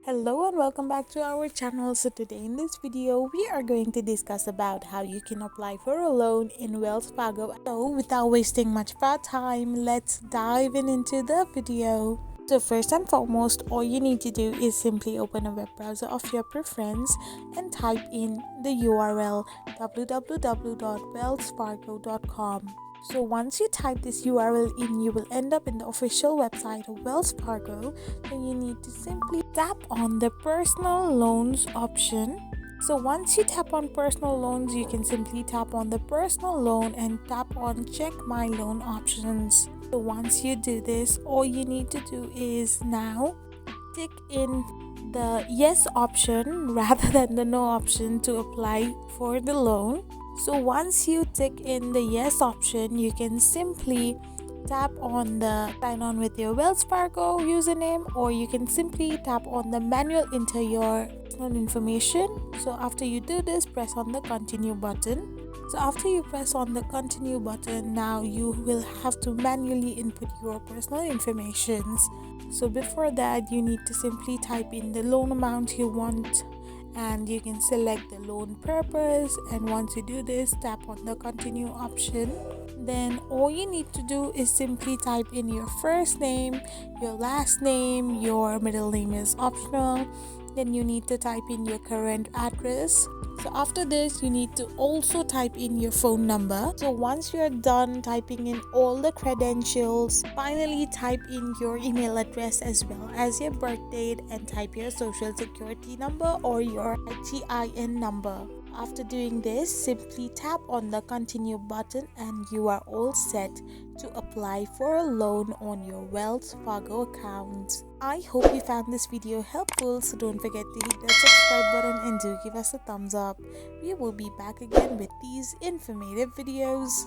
Hello and welcome back to our channel. So today in this video we are going to discuss about how you can apply for a loan in Wells Fargo. So without wasting much of our time, let's dive into the video. So first and foremost, all you need to do is simply open a web browser of your preference and type in the URL www.wellsfargo.com. So once you type this URL in, you will end up in the official website of Wells Fargo. So you need to simply tap on the personal loans option. So once you tap on personal loans, you can simply tap on the personal loan and tap on check my loan options. So once you do this, all you need to do is now tick in the yes option rather than the no option to apply for the loan. So once you tick in the yes option, you can simply tap on the sign on with your Wells Fargo username, or you can simply tap on the manual enter your personal information. So after you do this, press on the continue button. So after you press on the continue button, now you will have to manually input your personal informations. So before that, you need to simply type in the loan amount you want, and you can select the loan purpose. And once you do this, tap on the continue option. Then all you need to do is simply type in your first name, your last name, your middle name is optional. Then you need to type in your current address. So after this, you need to also type in your phone number. So once you're done typing in all the credentials, finally type in your email address as well as your birth date, and type your social security number or your ITIN number. After doing this, simply tap on the continue button and you are all set to apply for a loan on your Wells Fargo account. I hope you found this video helpful, so don't forget to hit that subscribe button and do give us a thumbs up. We will be back again with these informative videos.